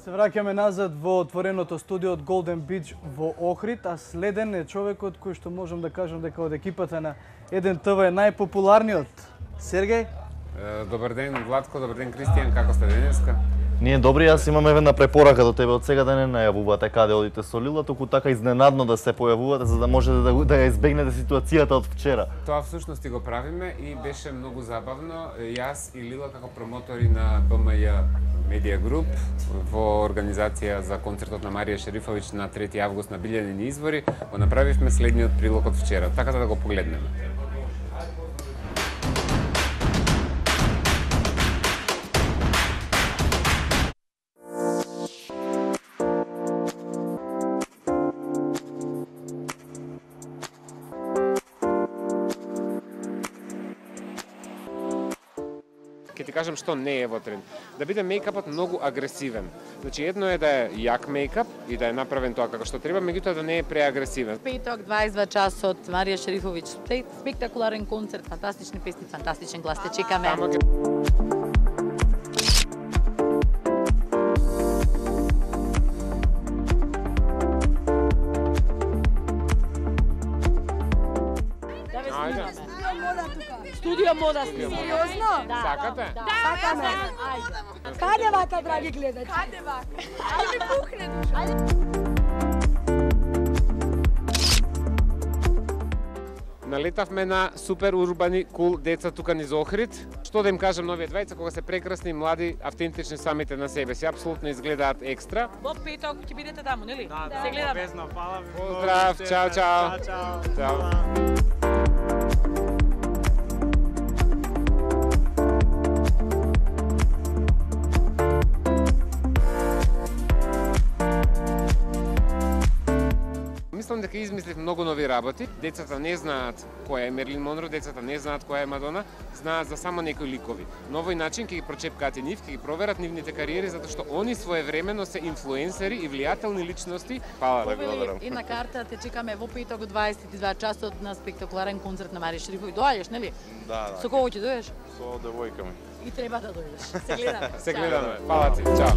Се враќаме назад во отвореното студио од Golden Beach во Охрид, а следен е човекот кој што можам да кажам дека од екипата на 1TV е најпопуларниот. Сергеј? Добар ден, Владко, добар ден, Кристијан, како сте денеска? Ние добри, јас имам една препорака до тебе од сега да не најавувате каде одите со Лила, туку така изненадно да се појавувате за да можете да ја избегнете ситуацијата од вчера. Тоа всушност и го правиме и беше многу забавно. Јас и Лила како промотори на БМЈ Медија Груп во организација за концертот на Марија Шерифовиќ на 3 август на Билјанини извори го направивме следниот прилог од вчера, така да го погледнеме. Ќе ти кажам што не е во тренд. Да биде мејкапот многу агресивен. Значи едно е да е јак мејкап и да е направен тоа како што треба, меѓутоа да не е преагресивен. Петок 22 часот Марија Шерифовиќ, спектакуларен концерт, фантастични песни, фантастичен глас, те чекаме. Студио мода, сериозно? Сакате? Сакаме. Каде вака, драги гледачи? Каде вака? Ајде ми пухне душа. Налетавме на супер урбани кул деца тука низ Охрид. Што да им кажам, новие двајца кога се прекрасни, млади, автентични самите на себе си, апсолутно изгледаат екстра. Во петок ќе бидете таму, нели? Да, се гледаме. Безно, фала ви. Поздрав, чао, чао. Чао. Мислам дека измислив многу нови работи. Децата не знаат која е Мерлин Монро, децата не знаат која е Мадона, знаат за само некои ликови. На овој начин ќе ги прочепкаат и нив, ќе ги проверат нивните кариери, затоа што они своевремено се инфлуенсери и влијателни личности. Фала ви, благодарам. И на карта те чекаме во петок од 22 часот на спектакуларен концерт на Марија Шерифовиќ. Доаѓаш, нели? Да. Со кого ќе дојдеш? Со девојка ми. И треба да дојдеш. Се гледаме. Се гледаме. Фала ти. Чао.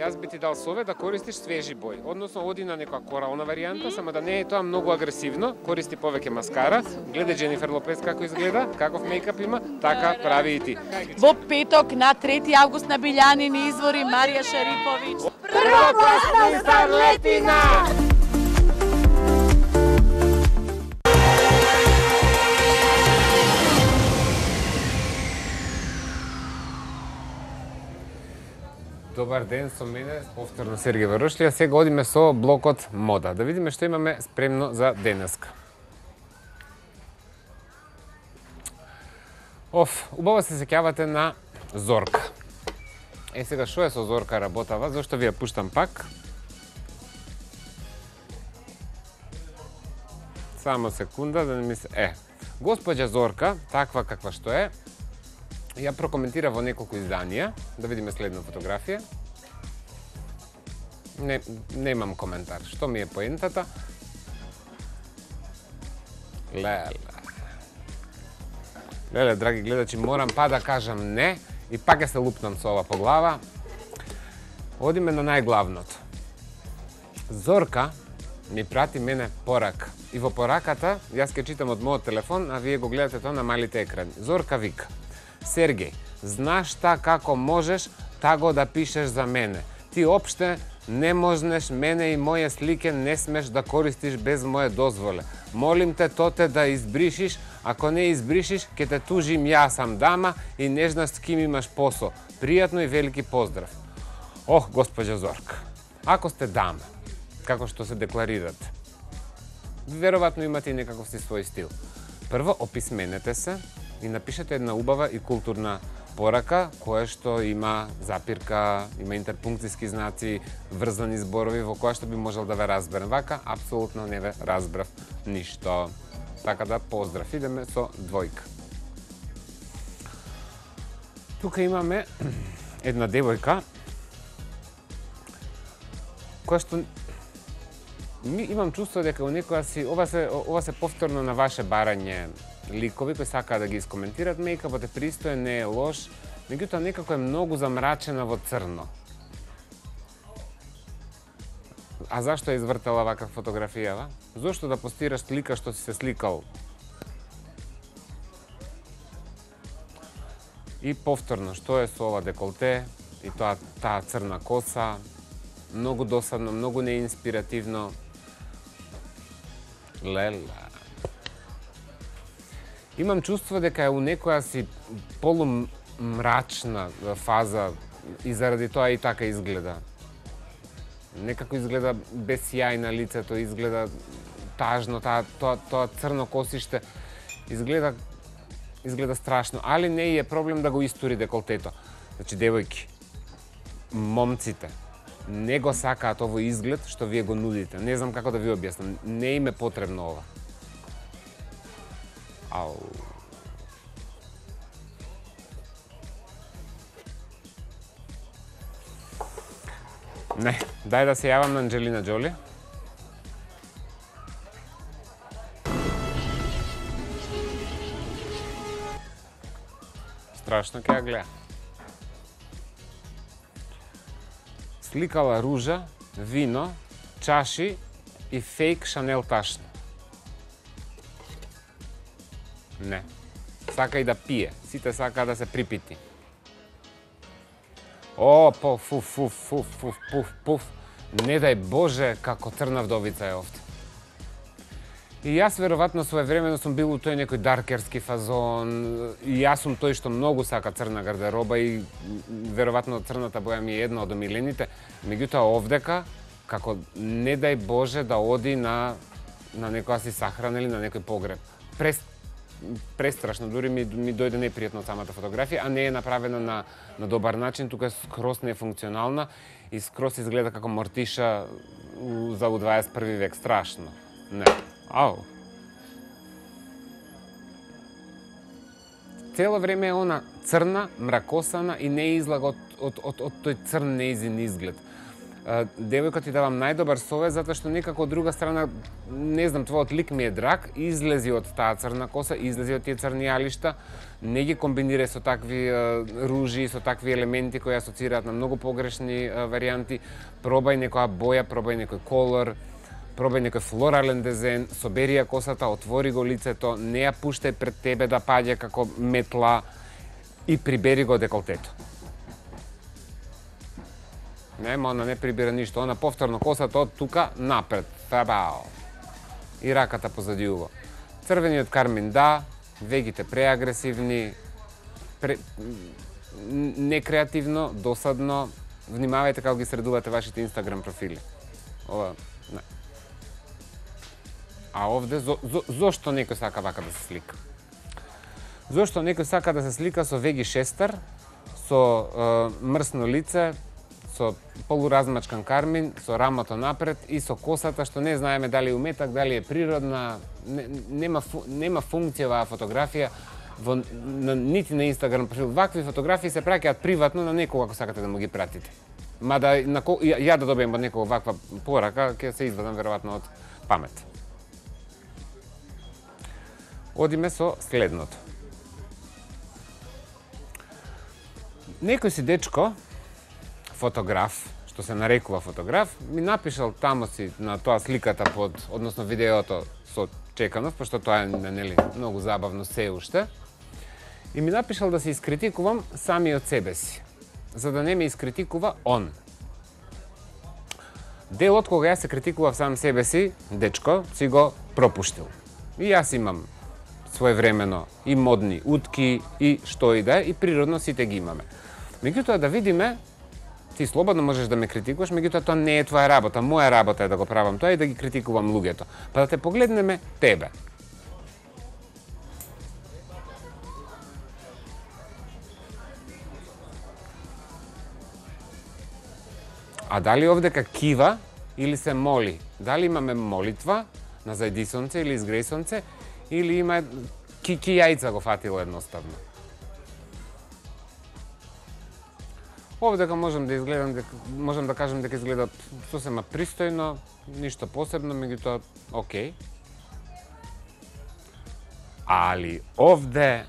Јас би ти дал совет да користиш свежи бои, односно оди на некоја корална варијанта, само да не е тоа многу агресивно, користи повеќе маскара, гледај Дженифер Лопес како изгледа, каков мејкап има, така прави и ти. Во петок на 3 август на Билјанини извори Марија Шерифовиќ. Првокласна старлетина! Добар ден, со мене повторно Сергеј Варушлија. Сега одиме со блокот мода. Да видиме што имаме спремно за денеска. Убаво се сеќавате на Зорка. Сега што е со Зорка работава? Зошто ви ја пуштам пак? Само секунда да не ми се... Госпоѓа Зорка, таква каква што е, ја прокоментира во неколку изданија. Да видиме следна фотографија. Немам коментар. Што ми е поентата? Леле, драги гледачи, морам па да кажам не и пак ја се лупнам со ова по глава. Одиме на најглавното. Зорка ми прати мене порака. И во пораката, јас ке читам од мојот телефон, а вие го гледате тоа на малите екрани. Зорка вика: Сергеј, знаш та како можеш таго да пишеш за мене. Ти опште не можеш мене и моје слике не смеш да користиш без моје дозволе. Молим те тоте да избришиш, ако не избришиш, ке те тужим јас сам дама и не знаш с ким имаш посо. Пријатно и велики поздрав. Госпоđа Зорка, ако сте дама, како што се декларирате, веројатно имате и некаков си свој стил. Прво, описменете се и напишете една убава и културна порака, која што има запирка, има интерпункцијски знаци, врзани зборови во која што би можел да ве разберем. Вака, апсолутно не ве разбрав ништо. Така да, поздрав. Идеме со двојка. Тука имаме една девојка која што имам чувство дека у некоја си ова се повторно на ваше барање ликови кои сакаат да ги искоментираат. Мејкапот е пристоен, не е лош, меѓутоа некако е многу замрачена во црно. А зашто е извртала вака фотографијава? Зошто да постираш слика што си се сликал? И повторно, што е со ова деколте и таа црна коса? Многу досадно, многу неинспиративно. Лела. Имам чувство дека е у некоја си полумрачна фаза и заради тоа и така изгледа. Некако изгледа без сјај на лицето, изгледа тажно, тоа црно косиште изгледа страшно, али не е проблем да го истури деколтето. Значи, девојки, момците, не го сакаат овој изглед што вие го нудите. Не знам како да ви објаснам. Не им е потребно ова. Ау. Не, дај да се јавам на Анджелина Џоли. Страшно ќе ја гледа. Сликала ружа, вино, чаши и фейк Шанел ташна. Не. Сака и да пие. Сите сака да се припити. О, пуф. Не дај Боже како црна вдовица е овде. И јас веројатно своевремено сум бил у тој некој даркерски фазон. И јас сум тој што многу сака црна гардероба и веројатно црната боја ми е една од омилените. Меѓутоа овдека, како не дај Боже да оди на некоја си сахрана или на некој погреб. Престрашно, дури ми дојде непријатно од самата фотографија, а не е направена на добар начин, тука е скроз нефункционална и скроз изгледа како мортиша за у 21 век, страшно. Не. Ау. Цело време е она црна, мракосана и не излага од тој црн неизин изглед. Девојка ти давам најдобар совет, затоа што некако од друга страна, не знам, твојот лик ми е драг, излези од таа црна коса, излези од тие црни јалишта, не ги комбинира со такви ружи, со такви елементи кои асоцираат на многу погрешни варијанти. Пробај некоја боја, пробај некој колор, пробај некој флорален дизајн, собери ја косата, отвори го лицето, не ја пуштај пред тебе да паѓа како метла и прибери го деколтето. Нема, она не прибира ништо, она повторно косата од тука напред, фабао. И раката позади уво. Црвениот кармин да, вегите преагресивни, некреативно, досадно. Внимавајте како ги средувате вашите Инстаграм профили. Ова, не. А овде, зошто некој сака вака да се слика? Зошто некој сака да се слика со веги шестар, со мрсно лице, со полуразмачкан кармин, со рамото напред и со косата што не знаеме дали е уметак, дали е природна, нема функција оваа фотографија нити на Инстаграм профил. Вакви фотографии се праќаат приватно на некого ако сакате да му ги пратите. Мада ја да добием од некого ваква порака, ќе се извадам веројатно од памет. Одиме со следното. Некој си дечко, фотограф, што се нарекува фотограф, ми напишал тамо си на тоа сликата под, односно видеото со Чеканов, пошто тоа е нели многу забавно се уште. И ми напишал да се искритикувам самиот себе си, за да не ме искритикува он. Делот кога јас се критикував сам себе си, дечко, си го пропуштил. И јас имам своевремено и модни утки, и што и да е, и природно сите ги имаме. Меѓутоа да видиме, ти слободно можеш да ме критикуваш, меѓутоа тоа не е твоја работа, моја работа е да го правам тоа и да ги критикувам луѓето. Па да те погледнеме тебе. А дали овдека кива или се моли? Дали имаме молитва на зајдисонце или изгрејсонце, или има ки јајца го фатило едноставно? Овдека можам да кажам дека изгледа сосема пристојно, ништо посебно, меѓутоа окей. Али овде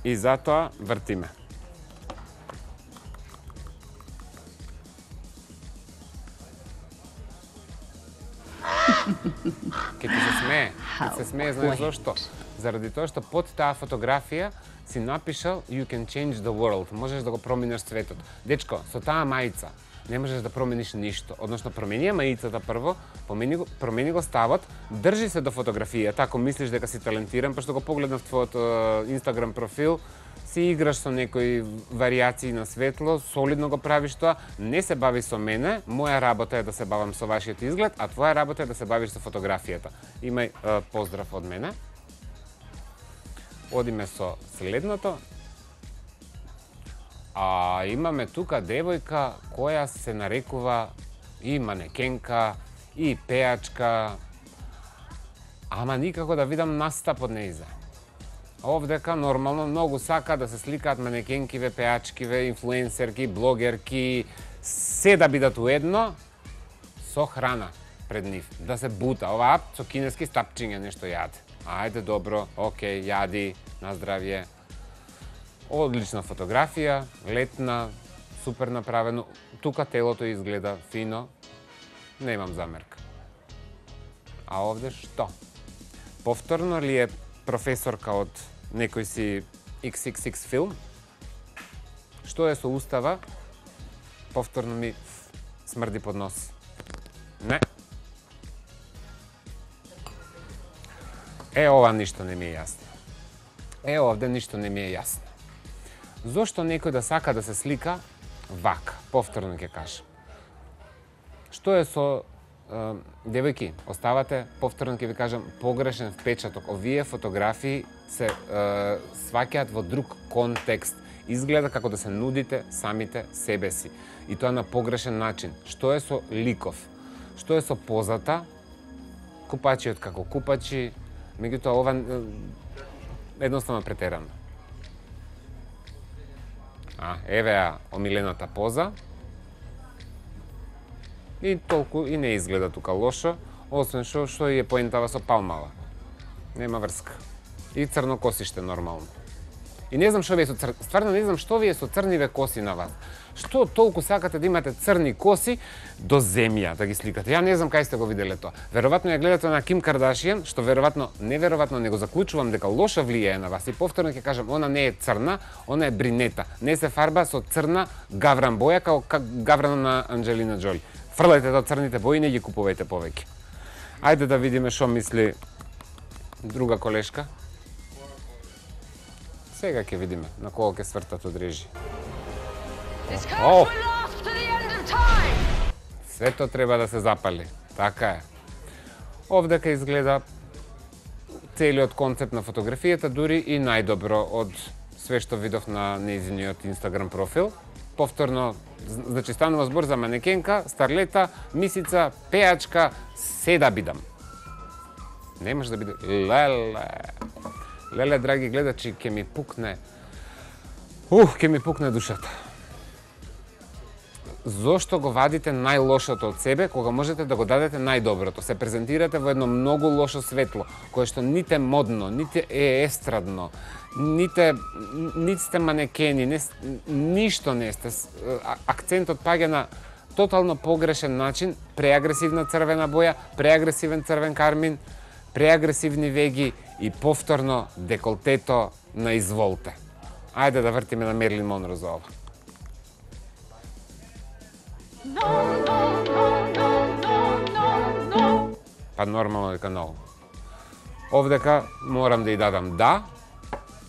и затоа вртиме. Ке ти се смее. Ке ти се смее, знаеш зошто? Заради тоа што под таа фотографија си напишал You can change the world. Можеш да го промениш светот. Дечко, со таа мајца не можеш да промениш ништо. Односно, промени мајицата прво, промени го ставот, држи се до фотографијата, ако мислиш дека си талентиран, пошто го погледнав твојот Инстаграм профил, си играш со некои варијации на светло, солидно го правиш тоа, не се бави со мене, моја работа е да се бавам со вашиот изглед, а твоја работа е да се бавиш со фотографијата. Имај поздрав од мене. Одиме со следното. А имаме тука девојка која се нарекува и манекенка, и пеачка, ама никако да видам настап од нејза. Овдека нормално многу сака да се сликаат манекенкиве, пеачкиве, инфлуенсерки, блогерки, се да бидат уедно со храна пред нив. Да се бута. Ова со кинески стапчиња нешто јаде. Ајде, добро, окей, јади, на здравје. Одлична фотографија, летна, супер направено. Тука телото изгледа фино, немам замерка. А овде што? Повторно ли е професорка од некој си XXX филм? Што е со устава? Повторно ми смрди под нос. Не. Ова ништо не ми е јасно. Овде ништо не ми е јасно. Зошто некој да сака да се слика вака? Повторно ќе кажам. Што е со девојки? Оставате, повторно ќе ви кажам, погрешен впечаток. Овие фотографии се сваќаат во друг контекст. Изгледа како да се нудите самите себе си. И тоа на погрешен начин. Што е со ликов? Што е со позата? Купачиот како купачи, меѓутоа ова едноставно претерано. Еве ја омилената поза. И толку и не изгледа тука лошо, освен што е поентава со палмава. Нема врска. И црно косиште нормално. И не знам што ви е со стварно не знам што ви е со црниве коси на вас. Што толку сакате да имате црни коси до земја да ги сликате? Ја не знам кај сте го виделе тоа. Веројатно ја гледате на Ким Кардашијан, што неверојатно не го заклучувам дека лошо влијае на вас. И повторно ќе кажам, она не е црна, она е бринета. Не се фарба со црна гавран боја како гаврана на Анджелина Џоли. Фрлајте тоа црните бои и не ги купувајте повеќе. Ајде да видиме што мисли друга колешка. Сега ќе видиме на кого ќе свртат од режи. Сето треба да се запали. Така е. Овдека изгледа целиот концепт на фотографијата, дури и најдобро од све што видов на нејзиниот Инстаграм профил. Повторно, значи станува збор за манекенка, старлета, мисица, пеачка, се да бидам. Не може да биде... Леле, драги гледачи, ќе ми пукне... ќе ми пукне душата. Зошто го вадите најлошото од себе, кога можете да го дадете најдоброто? Се презентирате во едно многу лошо светло, кое што ните модно, ните е естрадно, ните сте манекени, ништо не сте. Акцентот паѓа на тотално погрешен начин, преагресивна црвена боја, преагресивен црвен кармин, преагресивни веги и повторно деколтето на изволте. Ајде да вртиме на Мерлин Монро за ова. Па нормално дека no. Овдека морам да ја дадам да.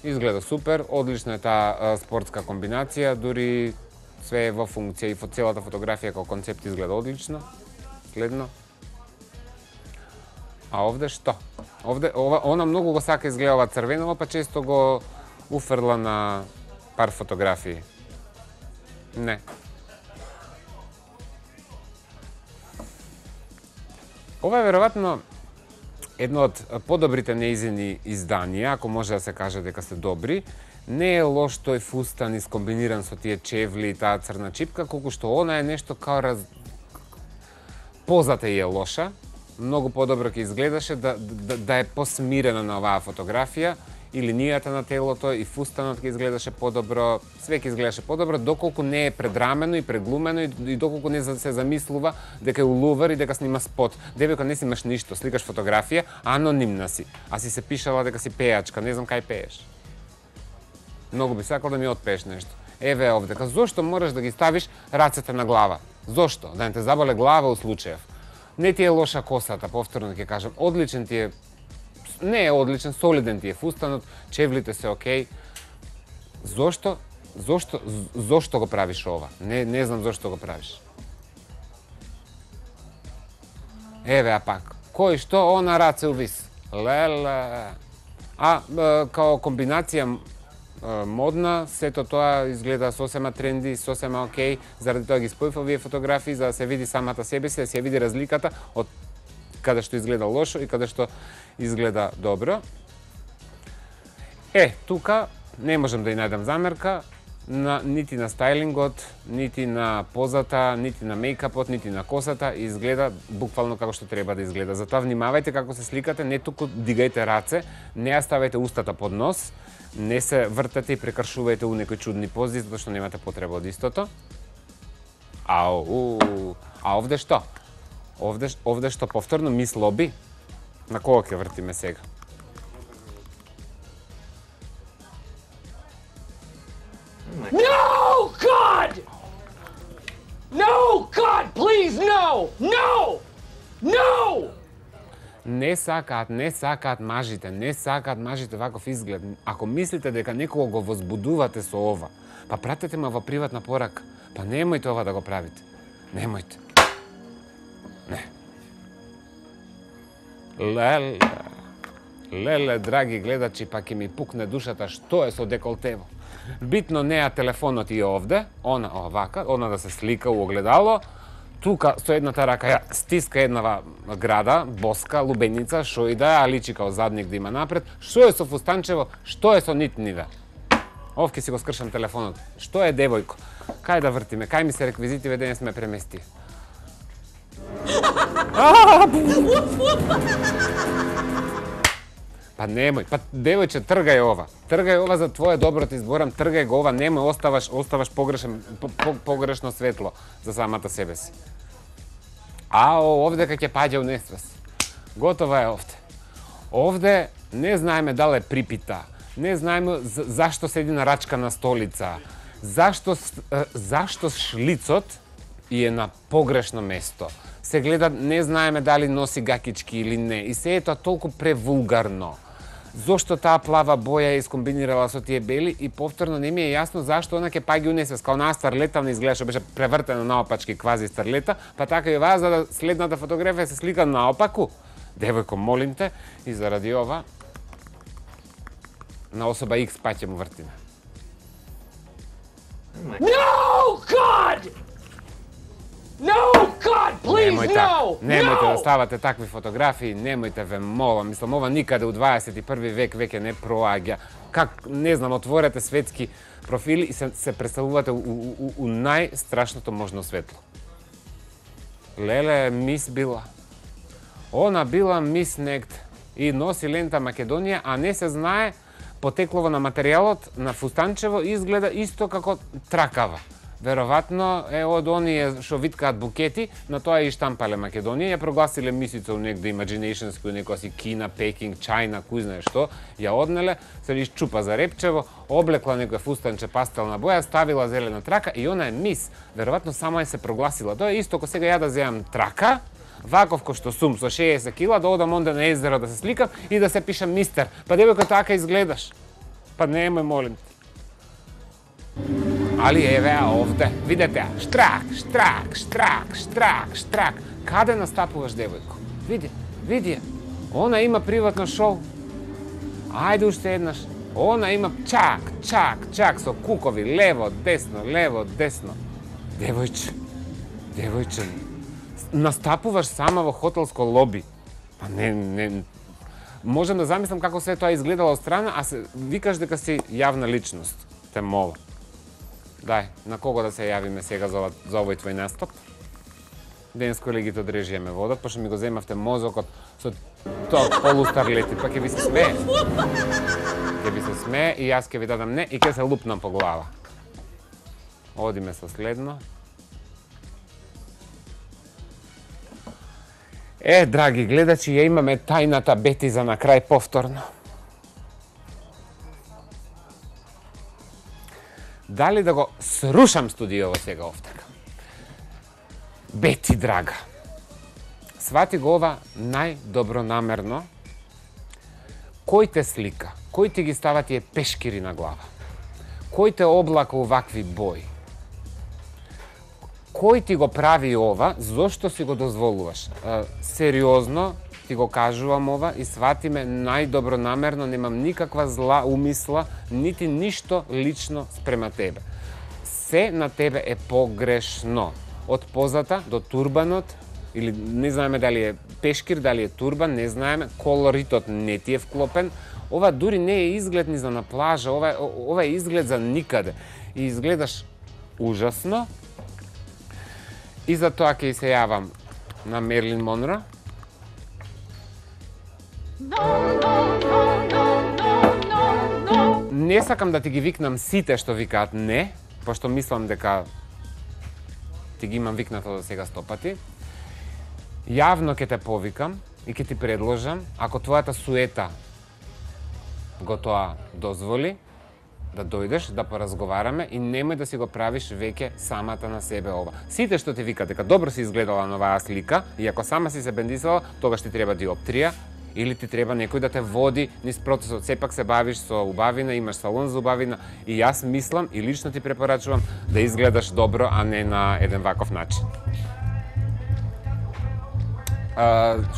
Изгледа супер, одлична е таа спортска комбинација, дури све е во функција и целата фотографија како концепт изгледа одлично. Следно. А овде што? Овде она многу го сака изгледа ова црвеново, па често го уфрла на пар фотографии. Не. Ова е веројатно едно од подобрите нејзини изданија, ако може да се каже дека се добри, Не е лош тој фустан искомбиниран со тие чевли и таа црна чипка, колку што она е нешто као позата е лоша. Многу подобро ќе изгледаше да е посмирена на оваа фотографија, и линијата на телото, и фустанот ќе изгледаше подобро, све ќе изгледаше подобро, доколку не е предрамено и преглумено и доколку не се замислува дека е улувар и дека снима спот. Девојка, не снимаш ништо, сликаш фотографија, анонимна си, а си се пишала дека си пејачка, не знам кај пееш. Многу би сакал да ми отпееш нешто. Еве овдека, зошто мораш да ги ставиш рацете на глава? Зошто? Да не те заболе глава у случаев. Не ти е лоша косата, повторно ќе кажам, одличен ти е. Не е одличен, солиден ти е фустанот, чевлите се окей. Зошто го правиш ова? Не знам зошто го правиш. Еве, а пак, кој што она раце увис? Леле. Као комбинација модна, сето тоа изгледа сосема тренди, сосема окей, заради тоа ги спојав овие фотографии, за да се види самата себе си, да се види разликата од каде што изгледа лошо и каде што изгледа добро. Тука не можам да ја најдам замерка нити на стајлингот, нити на позата, нити на мејкапот, нити на косата, изгледа буквално како што треба да изгледа. Затоа внимавајте како се сликате, не туку дигајте раце, не ја ставајте устата под нос, не се вртете и прекршувајте у некои чудни пози, затоа што немате потреба од истото. А овде што? Овде што повторно мис лоби? На кого ќе вртиме сега? No, God! No, God, please, no! No! No! Не сакаат мажите ваков изглед. Ако мислите дека некого го возбудувате со ова, па пратете ме во приватна порака. Па немојте ова да го правите. Немојте. Не. Леле, драги гледачи, па ќе ми пукне душата што е со деколтево. Битно неа телефонот и овде, она овака, она да се слика у огледало, тука со едната рака ја стиска една града, боска, лубеница, шо и да е, а личи као задник да има напред. Што е со фустанчево, што е со нитниве? Овке си го скршам телефонот. Што е, девојко? Кај да вртиме? Кај ми се реквизитиве денес ме премести? Па немој, па девојче, тргај ова. Тргај ова за твое добро, ти изборам, тргај го ова, немој, оставаш погрешно светло за самата себе си. Овде ќе паѓа у несвес. Готова е овде. Овде не знаеме дали е припита, не знаеме зашто седи на рачка на столица, зашто шлицот е на погрешно место. Се гледа, не знаеме дали носи гакички или не, и се е тоа толку превулгарно. Зошто таа плава боја е искомбинирала со тие бели и повторно не ми е јасно зашто она ќе паѓа унесвес, као онаа старлета не изгледаше, беше превртена наопачки квази старлета, па така и оваа за да следната фотографија се слика наопаку. Девојко, молим те, и заради ова на особа X пак ќе му вртиме. No, God! No, God, please, no! Немојте да ставате такви фотографии, немојте, ве молам. Мислам, ова никаде у 21 век веќе не проаѓа. Не знам, отворете светски профили и се представувате у најстрашното можно светло. Леле, мис била. Она била мис негде и носи лента Македонија, а не се знае потеклово на материјалот на фустанчево изгледа исто како тракава. Веројатно е од оние што виткаат букети, на тоа и штампале Македонија, ја прогласиле мисица у негде Imaginationsku, некоја си Кина, Пекинг, Чајна, кој знае што, ја однеле, се исчупа за репчево, облекла некоја фустанче пастелна боја, ставила зелена трака и она е мис. Веројатно само е се прогласила. Тоа е исто ко сега ја да земам трака, ваков кој што сум со 60 кила, да одам онде на езеро да се сликам и да се пишам мистер. Па девојко, така изгледаш. Па немој, молим те. Али еве овде, видете, штрак. Каде настапуваш, девојко? Види. Она има приватно шоу. Ајде уште еднаш. Она има чак со кукови, лево, десно. Девојче, настапуваш сама во хотелско лоби. Па не. Можам да замислам како се тоа изгледало од страна, а се викаш дека си јавна личност. Те мола. Дај, на кого да се јавиме сега за овој твој настап? Денеско ли ги то дрежиме водат, пошто ми го земавте мозокот со тоа полустарлети, па ќе ви се смее. Ќе ви се смее и јас ќе ви дадам не и ќе се лупнам по глава. Одиме со следно. Драги гледачи, ја имаме тајната бетиза на крај повторно. Дали да го срушам студиово сега овтака? Бети, драга, свати го ова најдобронамерно. Кој те слика? Кој ти ги става тие пешкири на глава? Кој те облака увакви бои? Кој ти го прави ова? Зошто си го дозволуваш? Сериозно ти го кажувам ова и свати ме најдобронамерно, немам никаква зла умисла, нити ништо лично спрема тебе. Се на тебе е погрешно. Од позата до турбанот, или не знаеме дали е пешкир, дали е турбан, не знаеме, колоритот не ти е вклопен. Ова дури не е изглед ни за на плажа, ова е изглед за никаде. И изгледаш ужасно. И за тоа ќе се јавам на Мерлин Монро. Не сакам да ти ги викнам сите што викаат не, пошто мислам дека ти ги имам викнато до сега 100 пати. Јавно ќе те повикам и ќе ти предложам, ако твојата суета го тоа дозволи, да дојдеш, да поразговараме и немој да си го правиш веќе самата на себе ова. Сите што ти викат дека добро си изгледала на оваа слика, и ако сама си се бендисала, тогаш ти треба диоптрија, или ти треба некој да те води низ процесот. Сепак се бавиш со убавина, имаш салон за убавина и јас мислам и лично ти препорачувам да изгледаш добро, а не на еден ваков начин.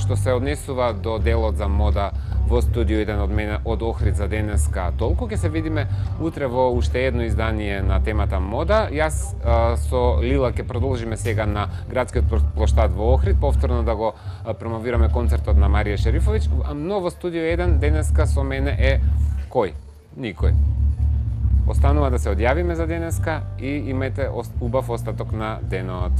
Што се однесува до делот за мода во студио 1 од мене, од Охрид за денеска толку. Ќе се видиме утре во уште едно издание на темата мода. Јас со Лила ќе продолжиме сега на градскиот плоштад во Охрид, повторно да го промовираме концертот на Марија Шерифовиќ. Но во студио 1 денеска со мене е кој? Никој. Останува да се одјавиме за денеска и имајте убав остаток на денот.